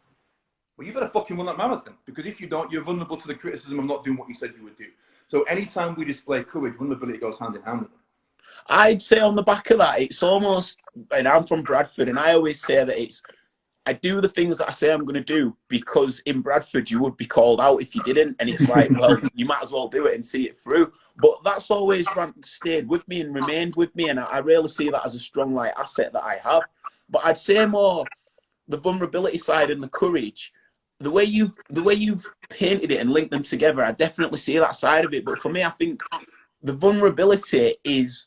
Speaker 2: well, you better fucking run that marathon, because if you don't, you're vulnerable to the criticism of not doing what you said you would do. So anytime we display courage, vulnerability goes hand in hand with it.
Speaker 1: I'd say on the back of that, it's almost, and I'm from Bradford, and I always say that I do the things that I say I'm going to do because in Bradford you would be called out if you didn't, and it's like, well, you might as well do it and see it through. But that's always stayed with me and remained with me, and I really see that as a strong asset that I have. But I'd say more the vulnerability side and the courage. The way you've painted it and linked them together, I definitely see that side of it. But for me, I think the vulnerability is,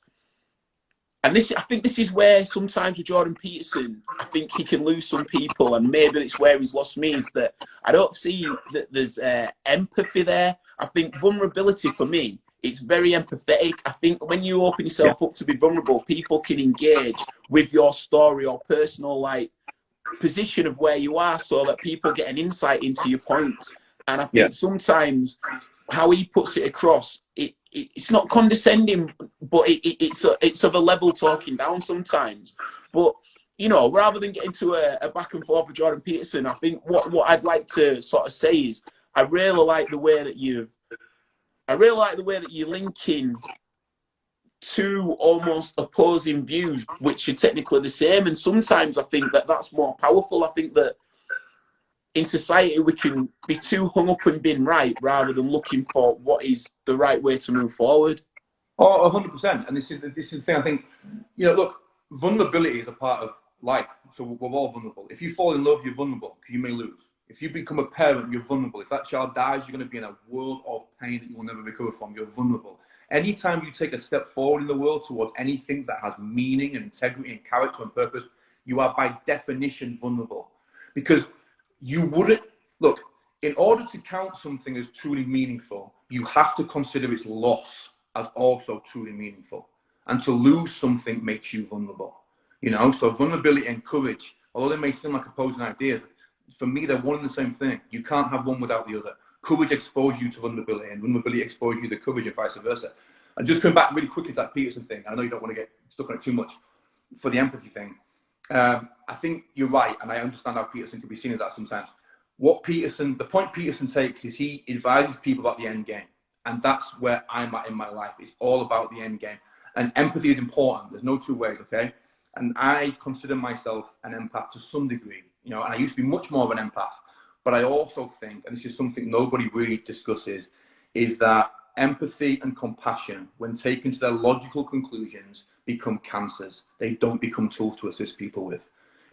Speaker 1: and I think this is where sometimes with Jordan Peterson, I think he can lose some people, and maybe it's where he's lost me, is that I don't see that there's empathy there. I think vulnerability for me, it's very empathetic. I think when you open yourself up to be vulnerable, people can engage with your story or personal position of where you are, so that people get an insight into your points. And I think sometimes how he puts it across, it's not condescending, but it's of a level talking down sometimes. But you know, rather than get into a back and forth with Jordan Peterson, I think what I'd like to sort of say is I really like the way that you're linking two almost opposing views, which are technically the same. And sometimes I think that that's more powerful. I think that in society we can be too hung up on being right rather than looking for what is the right way to move forward.
Speaker 2: Oh, 100%. And this is the thing. I think, you know, look, vulnerability is a part of life. So we're all vulnerable. If you fall in love, you're vulnerable because you may lose. If you become a parent, you're vulnerable. If that child dies, you're going to be in a world of pain that you will never recover from. You're vulnerable. Anytime you take a step forward in the world towards anything that has meaning and integrity and character and purpose, you are by definition vulnerable. Because you wouldn't, look, in order to count something as truly meaningful, you have to consider its loss as also truly meaningful. And to lose something makes you vulnerable. You know, so vulnerability and courage, although they may seem like opposing ideas, for me, they're one and the same thing. You can't have one without the other. Courage exposes you to vulnerability, and vulnerability exposes you to courage, and vice versa. And just coming back really quickly to that Peterson thing, I know you don't want to get stuck on it too much for the empathy thing. I think you're right, and I understand how Peterson can be seen as that sometimes. The point Peterson takes is he advises people about the end game, and that's where I'm at in my life. It's all about the end game, and empathy is important. There's no two ways, okay? And I consider myself an empath to some degree, you know, and I used to be much more of an empath. But I also think, and this is something nobody really discusses, is that empathy and compassion, when taken to their logical conclusions, become cancers. They don't become tools to assist people with.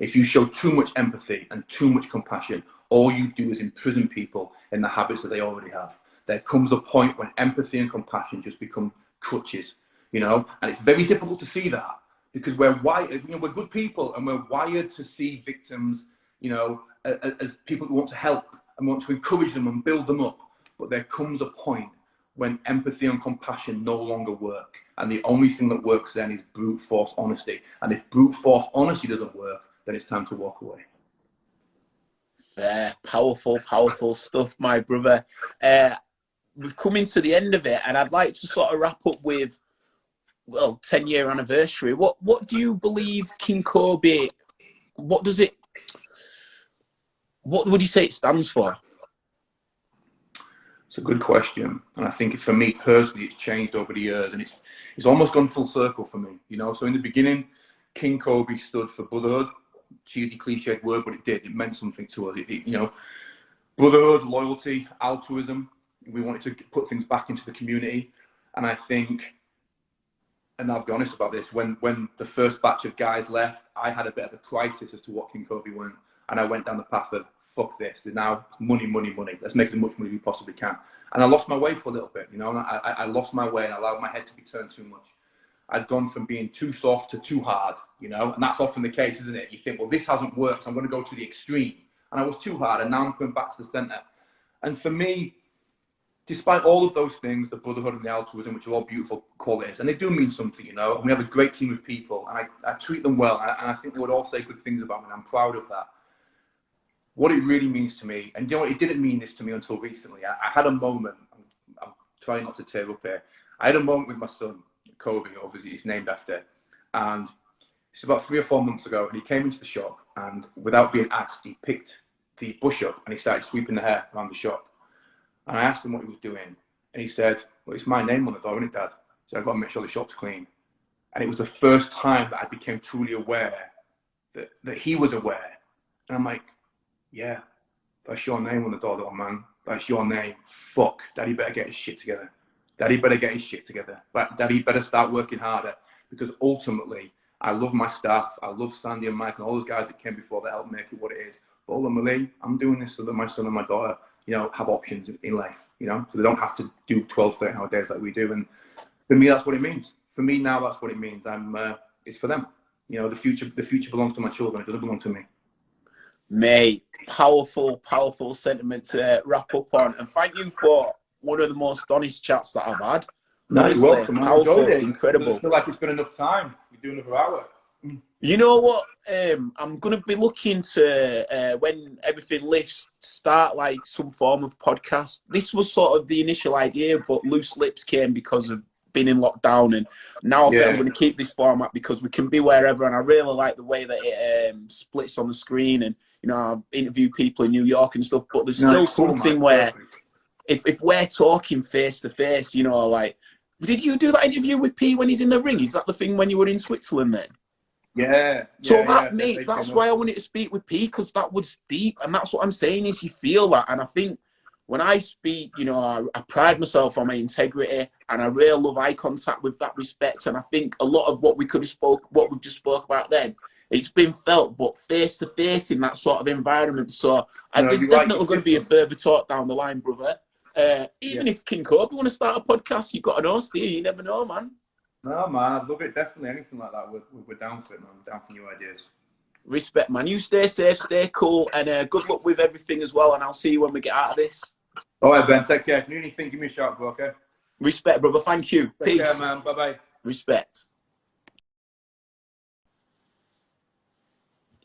Speaker 2: If you show too much empathy and too much compassion, all you do is imprison people in the habits that they already have. There comes a point when empathy and compassion just become crutches, you know, and it's very difficult to see that because we're wired, you know, we're good people and we're wired to see victims, you know, as people who want to help and want to encourage them and build them up. But there comes a point when empathy and compassion no longer work. And the only thing that works then is brute force honesty. And if brute force honesty doesn't work, then it's time to walk away.
Speaker 1: Fair, powerful, powerful stuff, my brother. We've come into the end of it, and I'd like to sort of wrap up with, well, 10-year anniversary. What do you believe King Koby, what would you say it stands for?
Speaker 2: It's a good question, and I think for me personally, it's changed over the years, and it's almost gone full circle for me. You know, so in the beginning, King Koby stood for brotherhood. Cheesy, cliched word, but it did. It meant something to us. You know, brotherhood, loyalty, altruism. We wanted to put things back into the community, and I think, and I'll be honest about this, when the first batch of guys left, I had a bit of a crisis as to what King Koby wanted, and I went down the path of fuck this. There's now money, money, money. Let's make as much money as we possibly can. And I lost my way for a little bit, you know. And I lost my way and allowed my head to be turned too much. I'd gone from being too soft to too hard, you know. And that's often the case, isn't it? You think, well, this hasn't worked, so I'm going to go to the extreme. And I was too hard, and now I'm coming back to the centre. And for me, despite all of those things, the brotherhood and the altruism, which are all beautiful qualities, and they do mean something, you know. And we have a great team of people, and I treat them well, and I think they would all say good things about me, and I'm proud of that. What it really means to me, and you know what, it didn't mean this to me until recently. I had a moment, try not to tear up here. I had a moment with my son, Koby, obviously he's named after, and it's about 3 or 4 months ago, and he came into the shop, and without being asked, he picked the bush up and he started sweeping the hair around the shop. And I asked him what he was doing, and he said, "Well, it's my name on the door, isn't it, Dad? So I've got to make sure the shop's clean." And it was the first time that I became truly aware that he was aware. And I'm like, yeah, that's your name on the door, little man. That's your name. Fuck, Daddy better get his shit together. Daddy better get his shit together. Daddy better start working harder, because ultimately, I love my staff. I love Sandy and Mike and all those guys that came before that helped make it what it is. But ultimately, I'm doing this so that my son and my daughter, you know, have options in life, you know, so they don't have to do 12, 13-hour days like we do. And for me, that's what it means. For me now, that's what it means. It's for them. You know, the future belongs to my children. It doesn't belong to me.
Speaker 1: Mate, powerful, powerful sentiment to wrap up on. And thank you for one of the most honest chats that I've had.
Speaker 2: No, you're welcome.
Speaker 1: Powerful, incredible.
Speaker 2: I feel like it's been enough time. We do another hour.
Speaker 1: You know what? I'm going to be looking to, when everything lifts, start like some form of podcast. This was sort of the initial idea, but Loose Lips came because of being in lockdown. And now I think I'm going to keep this format because we can be wherever. And I really like the way that it splits on the screen. And, you know, I interview people in New York and stuff, but there's still something where if we're talking face to face, you know, like, did you do that interview with P when he's in the ring? Is that the thing when you were in Switzerland then?
Speaker 2: Yeah.
Speaker 1: So mate, that's why I wanted to speak with P, because that was deep. And that's what I'm saying is you feel that. And I think when I speak, you know, I pride myself on my integrity, and I really love eye contact with that respect. And I think a lot of what we could have what we've just spoke about then, it's been felt, but face to face in that sort of environment. So there's definitely going to be a further talk down the line, brother. Even if King Koby want to start a podcast, you've got an host here. You never know, man.
Speaker 2: No, man, I'd love it. Definitely anything like that. We're down for it, man. We're down for new ideas.
Speaker 1: Respect, man. You stay safe, stay cool, and good luck with everything as well. And I'll see you when we get out of this.
Speaker 2: All right, Ben. Take care. If you need anything, give me a shout, bro, okay?
Speaker 1: Respect, brother. Thank you.
Speaker 2: Take
Speaker 1: Peace.
Speaker 2: care, man. Bye-bye.
Speaker 1: Respect.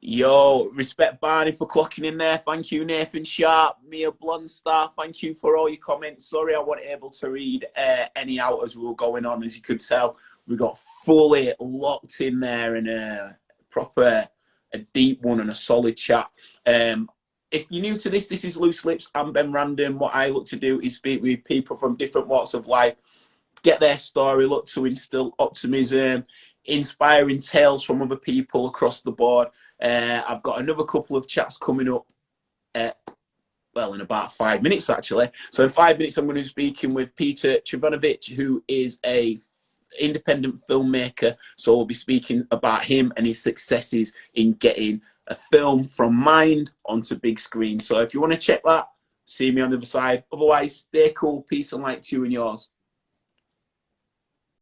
Speaker 1: Yo, respect Barney for clocking in there. Thank you, Nathan Sharp, Mia Blunstar. Thank you for all your comments. Sorry I wasn't able to read any out as we were going on. As you could tell, we got fully locked in there in a deep one and a solid chat. If you're new to this is Loose Lips. I'm Ben Random. What I look to do is speak with people from different walks of life, get their story, look to instill optimism, inspiring tales from other people across the board. I've got another couple of chats coming up, in about 5 minutes, actually. So in 5 minutes, I'm going to be speaking with Peter Trivanovic, who is a independent filmmaker. So we'll be speaking about him and his successes in getting a film from mind onto big screen. So if you want to check that, see me on the other side. Otherwise, stay cool. Peace and light to you and yours.